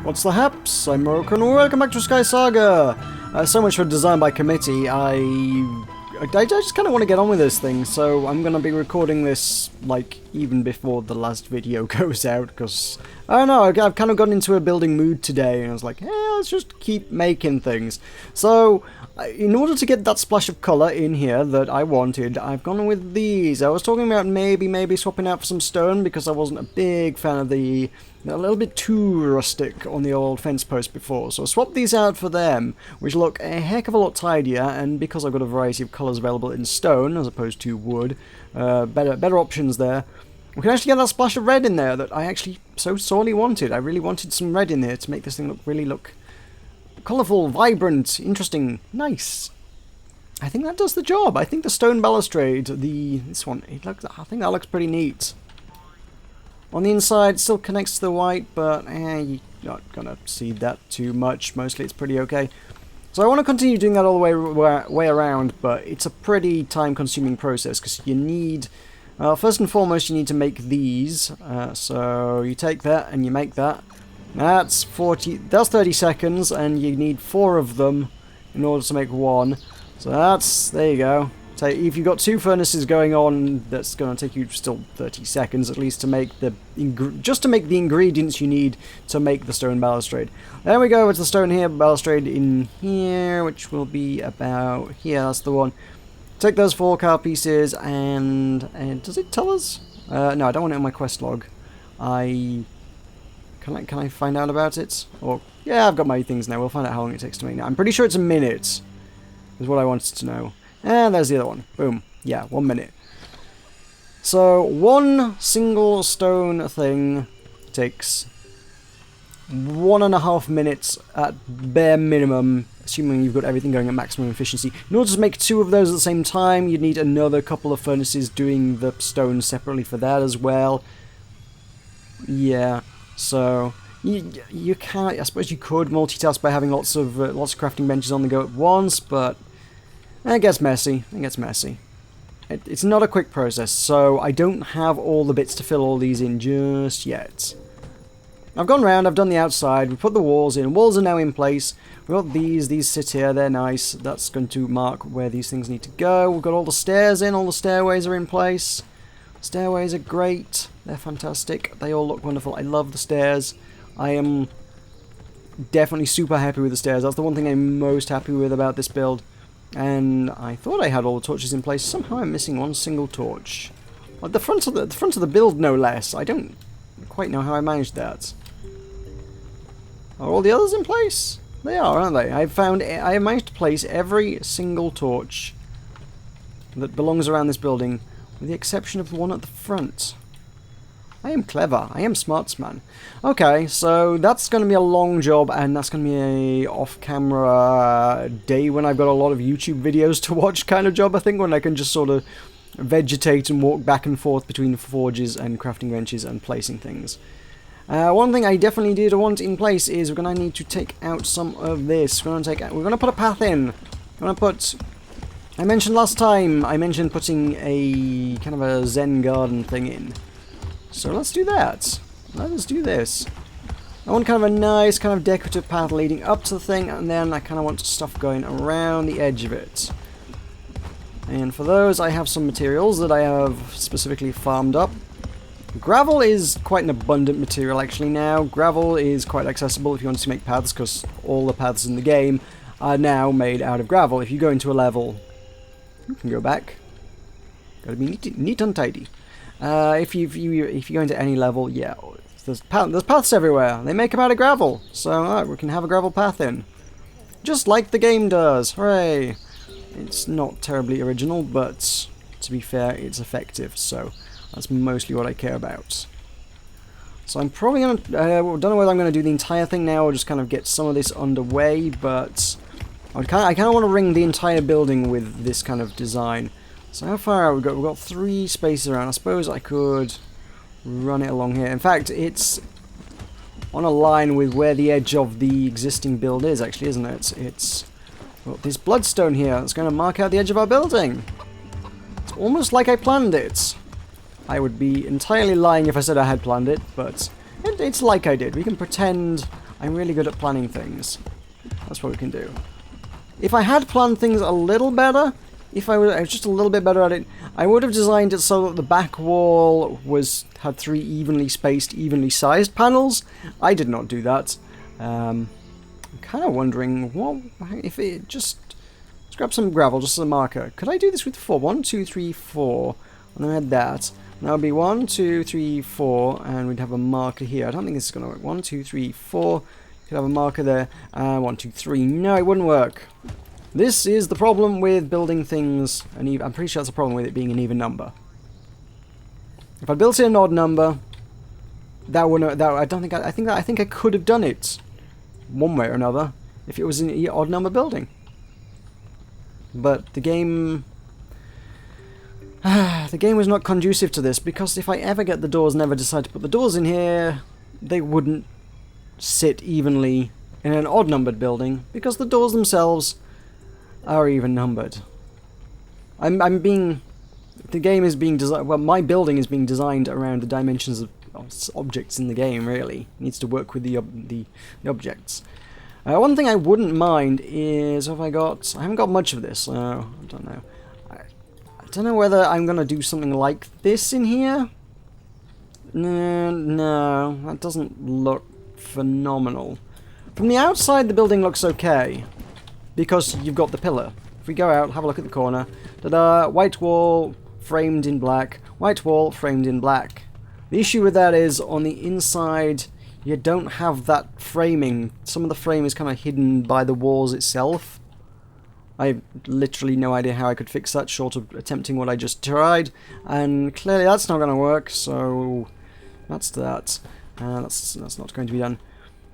What's the haps? I'm Meroka and welcome back to SkySaga! So much for design by committee. I just kind of want to get on with this thing, so I'm going to be recording this, like, even before the last video goes out, because, I don't know, I've kind of gotten into a building mood today, and I was like, hey, let's just keep making things. So, in order to get that splash of colour in here that I wanted, I've gone with these. I was talking about maybe swapping out for some stone, because I wasn't a big fan of a little bit too rustic on the old fence post before, so I swapped these out for them, which look a heck of a lot tidier, and because I've got a variety of colours available in stone as opposed to wood, better options there. We can actually get that splash of red in there that I actually so sorely wanted. I really wanted some red in there to make this thing really look colourful, vibrant, interesting, nice. I think that does the job. I think the stone balustrade, this one, I think that looks pretty neat. On the inside, it still connects to the white, but you're not gonna see that too much. Mostly it's pretty okay. So I want to continue doing that all the way around, but it's a pretty time-consuming process, because you need... first and foremost, you need to make these. So you take that and you make that. That's 30 seconds, and you need 4 of them in order to make one. So there you go. If you've got 2 furnaces going on, that's going to take you still 30 seconds at least to make just to make the ingredients you need to make the stone balustrade. There we go, it's the stone balustrade in here, which will be about here. That's the one. Take those 4 car pieces, and does it tell us? No, I don't want it on my quest log. Can I find out about it? Or yeah, I've got my things now. We'll find out how long it takes to make now. I'm pretty sure it's a minute, is what I wanted to know. And there's the other one. Boom. Yeah, 1 minute. So, 1 single stone thing takes 1.5 minutes at bare minimum, assuming you've got everything going at maximum efficiency. In order to make 2 of those at the same time, you'd need another couple of furnaces doing the stone separately for that as well. Yeah, so... You can't... I suppose you could multitask by having lots of crafting benches on the go at once, but... It gets messy. It's not a quick process, so I don't have all the bits to fill all these in just yet. I've gone round, I've done the outside, we've put the walls in. Walls are now in place. We've got these sit here, they're nice. That's going to mark where these things need to go. We've got all the stairs in, all the stairways are in place. Stairways are great, they're fantastic. They all look wonderful. I love the stairs. I am definitely super happy with the stairs. That's the one thing I'm most happy with about this build. And I thought I had all the torches in place. Somehow I'm missing 1 single torch. At the front of the build, no less. I don't quite know how I managed that. Are all the others in place? They are, aren't they? I managed to place every single torch that belongs around this building, with the exception of the one at the front. I am clever. I am smarts, man. Okay, so that's going to be a long job, and that's going to be a off-camera day when I've got a lot of YouTube videos to watch kind of job, I think, when I can just sort of vegetate and walk back and forth between forges and crafting benches and placing things. One thing I definitely did want in place is we're going to need to take out some of this. We're going to put a path in. I mentioned last time, putting a kind of a Zen garden thing in. So let's do that. Let's do this. I want kind of a nice kind of decorative path leading up to the thing, and then I kind of want stuff going around the edge of it. And for those, I have some materials that I have specifically farmed up. Gravel is quite an abundant material actually now. Gravel is quite accessible if you want to make paths, because all the paths in the game are now made out of gravel. If you go into a level, you can go back. Gotta be neat and tidy. If you go into any level, yeah, there's paths everywhere. They make them out of gravel, so we can have a gravel path in, just like the game does. Hooray! It's not terribly original, but to be fair, it's effective. So that's mostly what I care about. So I'm probably gonna don't know whether I'm gonna do the entire thing now or just kind of get some of this underway, but I kind of want to ring the entire building with this kind of design. So how far have we got? We've got 3 spaces around. I suppose I could run it along here. In fact, it's on a line with where the edge of the existing build is, actually, isn't it? It's got this bloodstone here that's going to mark out the edge of our building. It's almost like I planned it. I would be entirely lying if I said I had planned it, but it's like I did. We can pretend I'm really good at planning things. That's what we can do. If I had planned things a little better, if I was just a little bit better at it, I would have designed it so that the back wall had 3 evenly spaced, evenly sized panels. I did not do that. I'm kind of wondering, what if it just... Let's grab some gravel, just as a marker. Could I do this with 4? 1, 2, 3, 4. And then I had that. And that would be 1, 2, 3, 4, and we'd have a marker here. I don't think this is going to work. 1, 2, 3, 4. Could have a marker there. 1, 2, 3. No, it wouldn't work. This is the problem with building things. I'm pretty sure that's a problem with it being an even number. If I built it an odd number, that wouldn't. I don't think. I think I could have done it one way or another if it was an odd number building. But the game. The game was not conducive to this, because if I ever get the doors and never decide to put the doors in here, they wouldn't sit evenly in an odd numbered building, because the doors themselves are even numbered. The game is being designed, well, my building is being designed around the dimensions of objects in the game, really. It needs to work with the objects. One thing I wouldn't mind is, I haven't got much of this, I don't know. I don't know whether I'm going to do something like this in here. No, that doesn't look phenomenal. From the outside, the building looks okay, because you've got the pillar. If we go out, have a look at the corner. Ta-da! White wall, framed in black. White wall, framed in black. The issue with that is, on the inside, you don't have that framing. Some of the frame is kind of hidden by the walls itself. I have literally no idea how I could fix that, short of attempting what I just tried. And clearly that's not going to work, so that's that. That's not going to be done.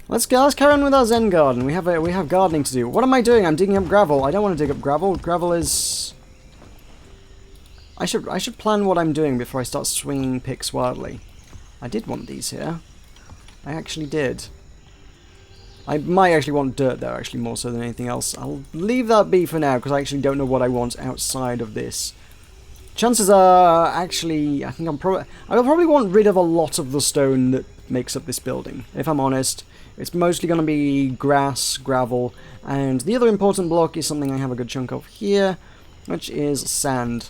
Let's carry on with our Zen garden. We have gardening to do. What am I doing? I'm digging up gravel. I don't want to dig up gravel. Gravel is... I should plan what I'm doing before I start swinging picks wildly. I did want these here. I actually did. I might actually want dirt there, actually, more so than anything else. I'll leave that be for now, because I actually don't know what I want outside of this. Chances are, actually, I think I'll probably want rid of a lot of the stone that makes up this building, if I'm honest. It's mostly going to be grass, gravel, and the other important block is something I have a good chunk of here, which is sand.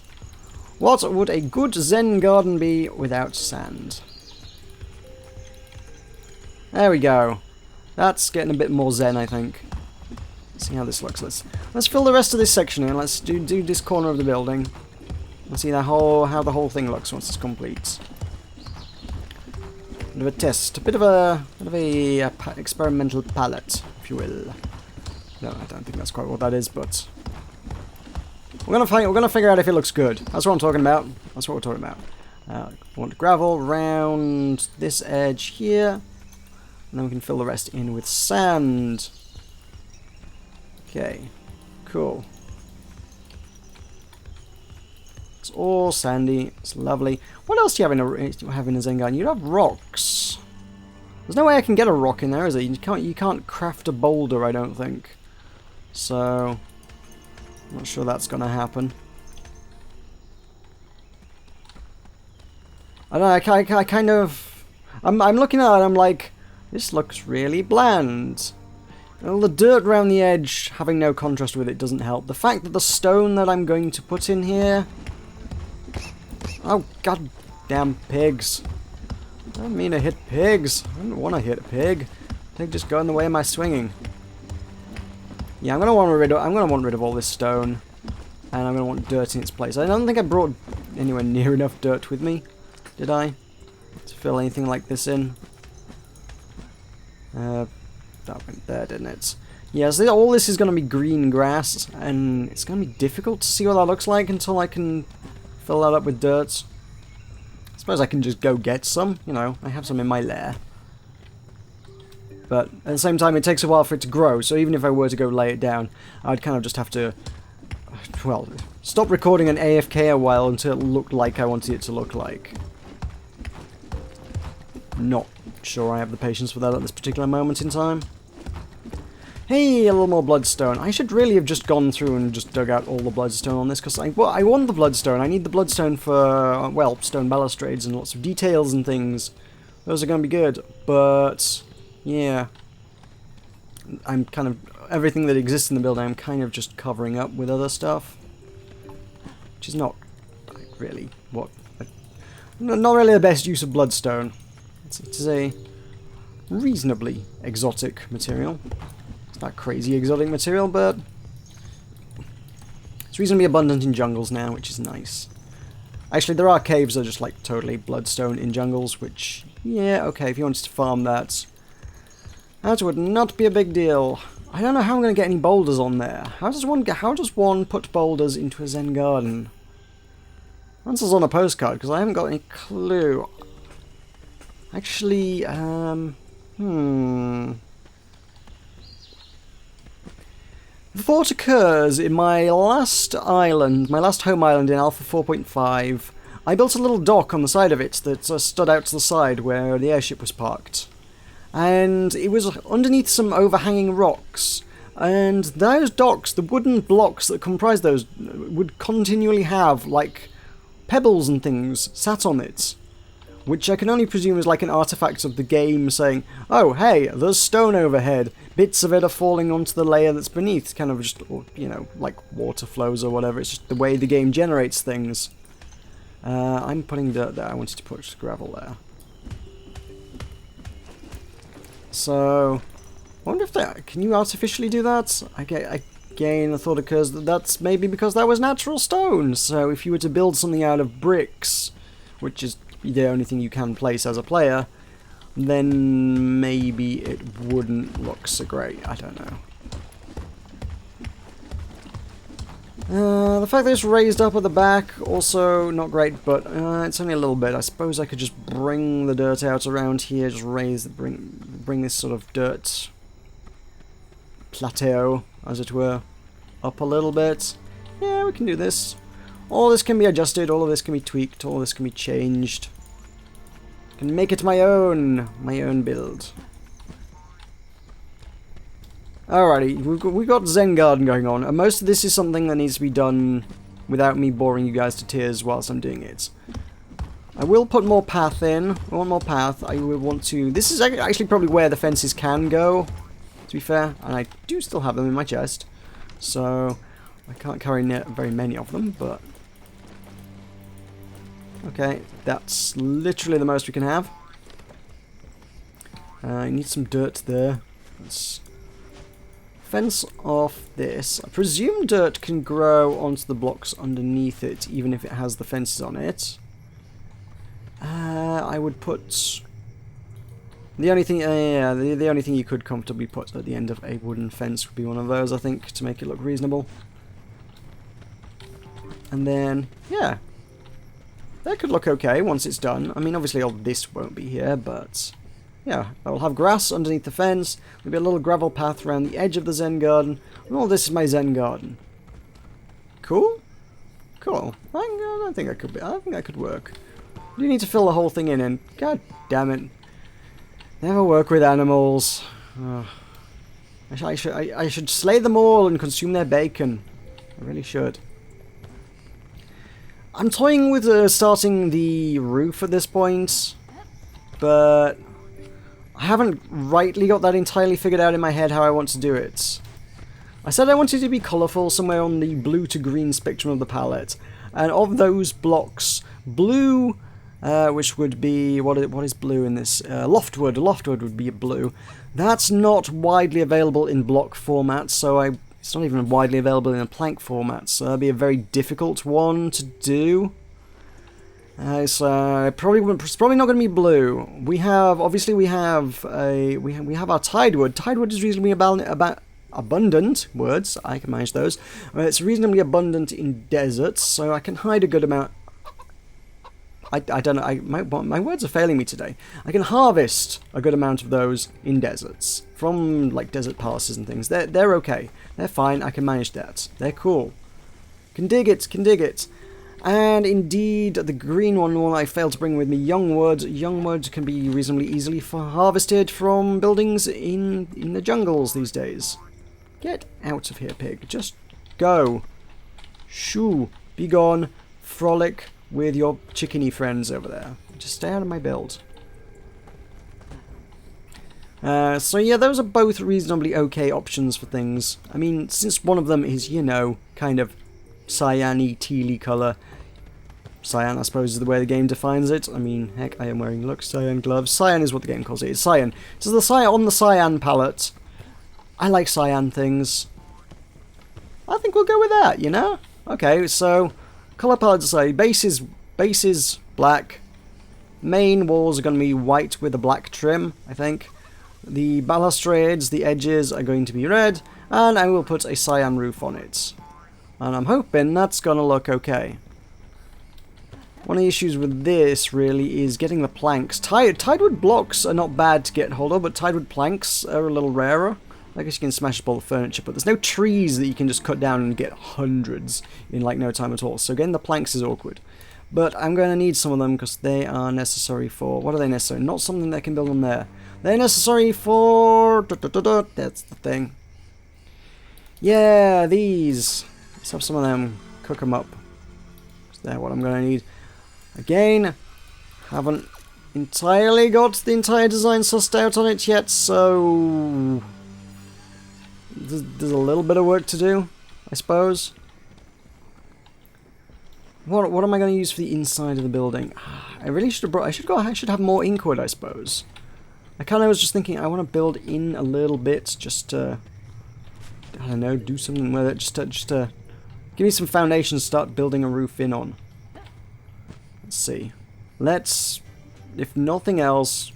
What would a good Zen garden be without sand? There we go. That's getting a bit more zen, I think. Let's see how this looks. Let's fill the rest of this section in. Let's do this corner of the building. Let's see how the whole thing looks once it's complete. Bit of a test, a bit of a experimental palette, if you will. No, I don't think that's quite what that is, but we're gonna figure out if it looks good. That's what I'm talking about. That's what we're talking about. I want gravel round this edge here. And then we can fill the rest in with sand. Okay, cool. It's all sandy. It's lovely. What else do you have in a Zen garden? You have rocks. There's no way I can get a rock in there, is there? You can't craft a boulder, I don't think. So, I'm not sure that's gonna happen. I don't know. I kind of. I'm looking at it. I'm like. This looks really bland. Well, the dirt around the edge, having no contrast with it, doesn't help. The fact that the stone that I'm going to put in here... Oh, goddamn pigs. I don't mean to hit pigs. I don't want to hit a pig. They just go in the way of my swinging. Yeah, I'm gonna want rid of all this stone. And I'm gonna want dirt in its place. I don't think I brought anywhere near enough dirt with me. Did I? To fill anything like this in. That went there, didn't it? Yeah, so all this is going to be green grass, and it's going to be difficult to see what that looks like until I can fill that up with dirt. I suppose I can just go get some, you know, I have some in my lair. But at the same time, it takes a while for it to grow, so even if I were to go lay it down, I'd kind of just have to, well, stop recording an AFK a while until it looked like I wanted it to look like. Not sure I have the patience for that at this particular moment in time. Hey, a little more bloodstone. I should really have just gone through and just dug out all the bloodstone on this, because I want the bloodstone. I need the bloodstone for, well, stone balustrades and lots of details and things. Those are going to be good, but, yeah. I'm kind of... everything that exists in the build I'm kind of just covering up with other stuff. Which is not like, really what... not really the best use of bloodstone. It's a reasonably exotic material. It's not crazy exotic material, but... it's reasonably abundant in jungles now, which is nice. Actually, there are caves that are just like totally bloodstone in jungles, which, yeah, okay, if you wanted to farm that, that would not be a big deal. I don't know how I'm going to get any boulders on there. How does one put boulders into a Zen garden? Answers on a postcard, because I haven't got any clue. Actually, The thought occurs in my last island, my last home island in Alpha 4.5. I built a little dock on the side of it that stood out to the side where the airship was parked. And it was underneath some overhanging rocks. And those docks, the wooden blocks that comprise those, would continually have, like, pebbles and things sat on it. Which I can only presume is like an artifact of the game saying, oh, hey, there's stone overhead. Bits of it are falling onto the layer that's beneath. Kind of just, you know, like water flows or whatever. It's just the way the game generates things. I'm putting dirt there. I wanted to put gravel there. So, I wonder if that... can you artificially do that? Again, the thought occurs that that's maybe because that was natural stone. So if you were to build something out of bricks, which is the only thing you can place as a player, then maybe it wouldn't look so great. I don't know. The fact that it's raised up at the back, also not great, but it's only a little bit. I suppose I could just bring the dirt out around here, just bring this sort of dirt plateau, as it were, up a little bit. Yeah, we can do this. All this can be adjusted, all of this can be tweaked, all of this can be changed. I can make it my own build. Alrighty, we've got Zen Garden going on, and most of this is something that needs to be done without me boring you guys to tears whilst I'm doing it. I will put more path in, one more path. I will want to... this is actually probably where the fences can go, to be fair, and I do still have them in my chest, so I can't carry very many of them, but... okay, that's literally the most we can have. I need some dirt there. Let's fence off this. I presume dirt can grow onto the blocks underneath it, even if it has the fences on it. I would put... the only thing, the only thing you could comfortably put at the end of a wooden fence would be one of those, I think, to make it look reasonable. And then, yeah. That could look okay once it's done. I mean, obviously all this won't be here, but... yeah, I'll have grass underneath the fence. There'll be a little gravel path around the edge of the Zen Garden. And all this is my Zen Garden. Cool? Cool. I think that could work. You need to fill the whole thing in, and god damn it. Never work with animals. Oh. I should slay them all and consume their bacon. I really should. I'm toying with starting the roof at this point, but I haven't rightly got that entirely figured out in my head how I want to do it. I said I wanted it to be colourful, somewhere on the blue to green spectrum of the palette, and of those blocks, blue, which would be, what is blue in this? Loftwood. Loftwood would be blue. That's not widely available in block format, so it's not even widely available in a plank format, so that'd be a very difficult one to do. So it's probably not going to be blue. We have our tidewood. Tidewood is reasonably abundant. Words, I can manage those. It's reasonably abundant in deserts, so I can hide a good amount. I don't know. My words are failing me today. I can harvest a good amount of those in deserts from like desert passes and things. They're okay. They're fine. I can manage that. They're cool. Can dig it. Can dig it. And indeed, the green one I failed to bring with me, young wood. Young wood can be reasonably easily harvested from buildings in the jungles these days. Get out of here, pig. Just go. Shoo. Be gone. Frolic with your chickeny friends over there. Just stay out of my build. So yeah, those are both reasonably okay options for things. I mean, since one of them is, you know, kind of cyan-y, tealy colour. Cyan, I suppose, is the way the game defines it. I mean, heck, I am wearing, look, cyan gloves. Cyan is what the game calls it. It's cyan. So the cyan on the cyan palette. I like cyan things. I think we'll go with that, you know? Okay, so colour palette to say base is black. Main walls are going to be white with a black trim, I think. The balustrades, the edges are going to be red, and I will put a cyan roof on it. And I'm hoping that's going to look okay. One of the issues with this, really, is getting the planks. Tidewood blocks are not bad to get hold of, but tidewood planks are a little rarer. I guess you can smash up all the furniture, but there's no trees that you can just cut down and get hundreds in, like, no time at all. So getting the planks is awkward. But I'm going to need some of them because they are necessary for... What are they necessary? Not something that I can build on there. They're necessary for... That's the thing. Yeah, these. Let's have some of them. Cook them up. They're what I'm going to need. Again, haven't entirely got the entire design sussed out on it yet, so... There's a little bit of work to do, I suppose. What am I going to use for the inside of the building? I really should have brought... I should have more ink wood, I suppose. I kind of was just thinking I want to build in a little bit, just to... I don't know, do something with it, just to give me some foundations to start building a roof in on. Let's see. Let's, if nothing else,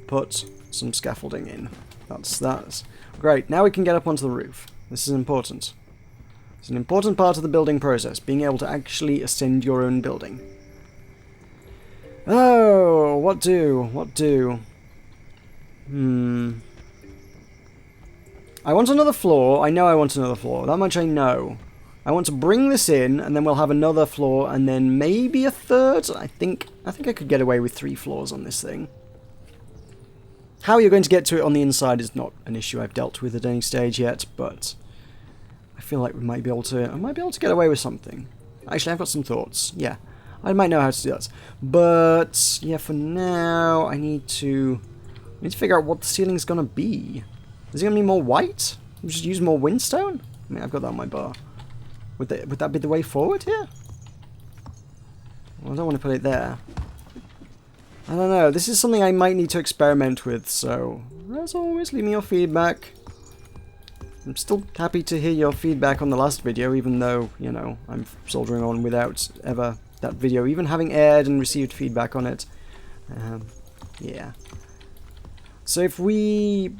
put some scaffolding in. That's great. Now we can get up onto the roof. This is important. It's an important part of the building process, being able to actually ascend your own building. Oh, what do? I want another floor. I know I want another floor. That much I know. I want to bring this in, and then we'll have another floor, and then maybe a third. I think I could get away with 3 floors on this thing. How you're going to get to it on the inside is not an issue I've dealt with at any stage yet, but I feel like we might be able to. I might be able to get away with something. Actually, I've got some thoughts. Yeah, I might know how to do that. But yeah, for now, I need to figure out what the ceiling's gonna be. Is it gonna be more white? Just use more windstone? I mean, I've got that on my bar. Would that be the way forward here? Well, I don't want to put it there. I don't know. This is something I might need to experiment with, so as always, leave me your feedback. I'm still happy to hear your feedback on the last video, even though, you know, I'm soldering on without ever that video even having aired and received feedback on it. Yeah. So if we...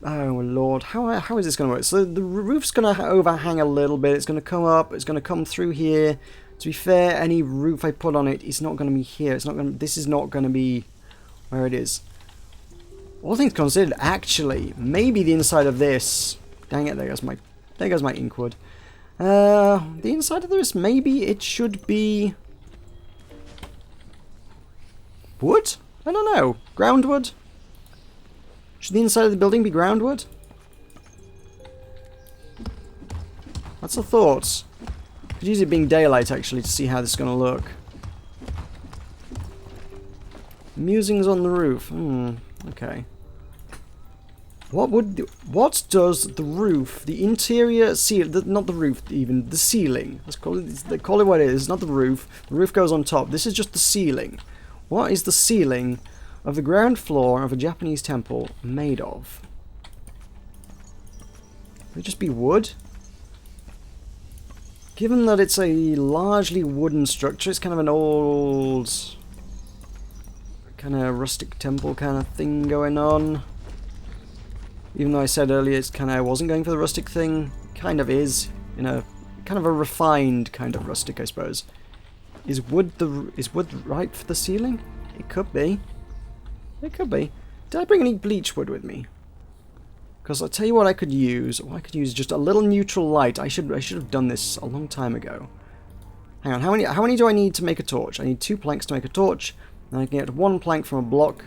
Oh lord, how is this going to work? So the roof's going to overhang a little bit, it's going to come up, it's going to come through here. To be fair, any roof I put on it is not going to be here. This is not going to be where it is. All things considered, actually, maybe the inside of this... Dang it, there goes my inkwood. The inside of this, maybe it should be... wood? I don't know. Groundwood? Should the inside of the building be groundwood? That's a thought. Could use it being daylight, actually, to see how this is going to look. Musings on the roof. Okay. What does the roof, the interior not the roof even, the ceiling. Let's call it what it is. It's not the roof. The roof goes on top. This is just the ceiling. What is the ceiling of the ground floor of a Japanese temple made of? Would it just be wood? Given that it's a largely wooden structure, it's kind of an old, kind of rustic temple kind of thing going on. Even though I said earlier I wasn't going for the rustic thing, kind of is, you know, kind of a refined kind of rustic, I suppose. Is wood right for the ceiling? It could be. It could be. Did I bring any bleach wood with me? Because I'll tell you what I could use. Well, I could use just a little neutral light. I should have done this a long time ago. Hang on, how many do I need to make a torch? I need 2 planks to make a torch. And I can get 1 plank from a block.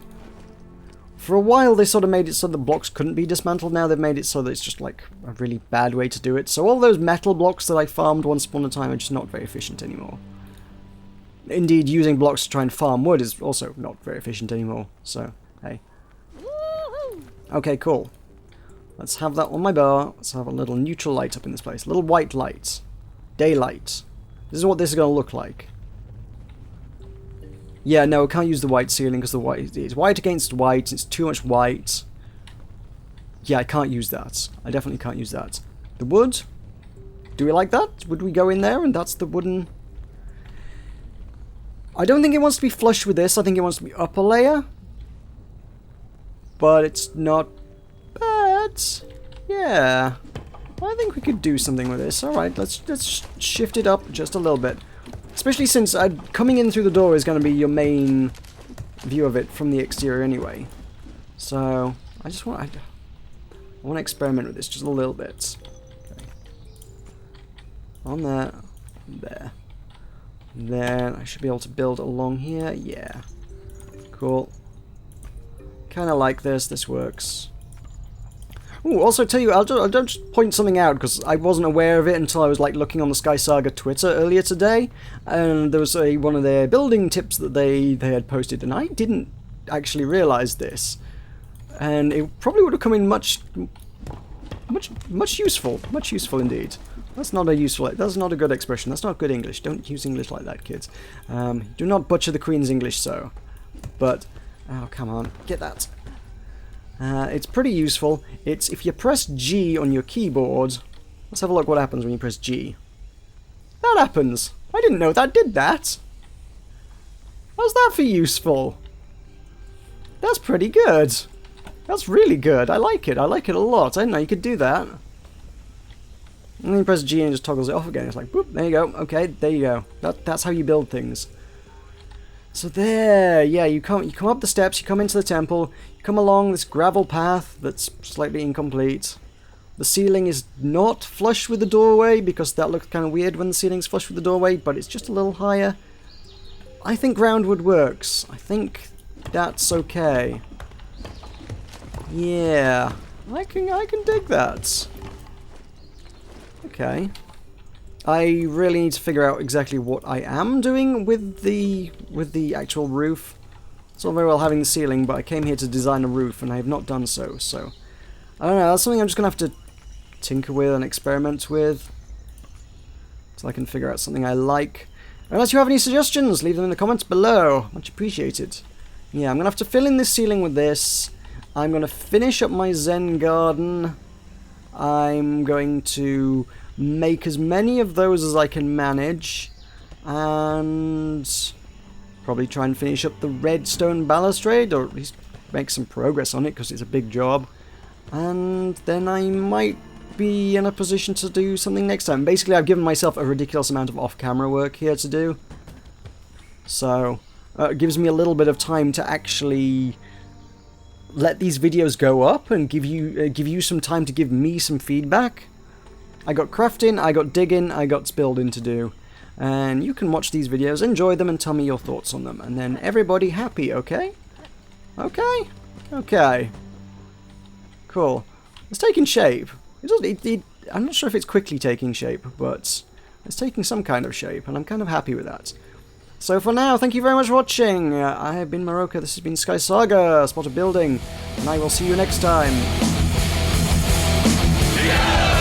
For a while they sort of made it so the blocks couldn't be dismantled. Now they've made it so that it's just like a really bad way to do it. So all those metal blocks that I farmed once upon a time are just not very efficient anymore. Indeed, using blocks to try and farm wood is also not very efficient anymore. So, hey. Okay, cool. Let's have that on my bar. Let's have a little neutral light up in this place. A little white light. Daylight. This is what this is going to look like. Yeah, no, I can't use the white ceiling because the white is white against white. It's too much white. Yeah, I can't use that. I definitely can't use that. The wood? Do we like that? Would we go in there and that's the wooden... I don't think it wants to be flush with this. I think it wants to be upper layer. But it's not bad. Yeah. I think we could do something with this. Alright, let's shift it up just a little bit. Especially since coming in through the door is going to be your main view of it from the exterior anyway. So, I just want... I want to experiment with this just a little bit. Okay. On there. There. Then I should be able to build along here. Yeah. Cool. Kind of like this. This works. Ooh, also tell you, I'll just point something out because I wasn't aware of it until I was like looking on the SkySaga Twitter earlier today, and there was one of their building tips that they had posted, and I didn't actually realize this, and it probably would have come in much useful indeed. That's not a good expression. That's not good English. Don't use English like that, kids. Do not butcher the Queen's English, so. But oh come on, get that. It's pretty useful. It's if you press G on your keyboard. Let's have a look what happens when you press G. That happens. I didn't know that did that. How's that for useful? That's pretty good. That's really good. I like it. I like it a lot. I didn't know you could do that. And then you press G and it just toggles it off again. It's like, boop, there you go. Okay, there you go. That's how you build things. So there, yeah, you come up the steps, you come into the temple, you come along this gravel path that's slightly incomplete. The ceiling is not flush with the doorway because that looks kind of weird when the ceiling's flush with the doorway, but it's just a little higher. I think groundwood works. I think that's okay. Yeah, I can dig that. Okay. I really need to figure out exactly what I am doing with the actual roof. It's all very well having the ceiling, but I came here to design a roof, and I have not done so. So I don't know. That's something I'm just gonna have to tinker with and experiment with, so I can figure out something I like. Unless you have any suggestions, leave them in the comments below. Much appreciated. Yeah, I'm gonna have to fill in this ceiling with this. I'm gonna finish up my Zen garden. I'm going to make as many of those as I can manage, and probably try and finish up the redstone balustrade, or at least make some progress on it because it's a big job, and then I might be in a position to do something next time. Basically, I've given myself a ridiculous amount of off-camera work here to do, so it gives me a little bit of time to actually let these videos go up and give you some time to give me some feedback. I got crafting, I got digging, I got building to do. And you can watch these videos, enjoy them, and tell me your thoughts on them. And then everybody happy, okay? Okay? Okay. Cool. It's taking shape. I'm not sure if it's quickly taking shape, but it's taking some kind of shape, and I'm kind of happy with that. So for now, thank you very much for watching. I have been Meroka, this has been SkySaga, Spot of Building, and I will see you next time. Yeah!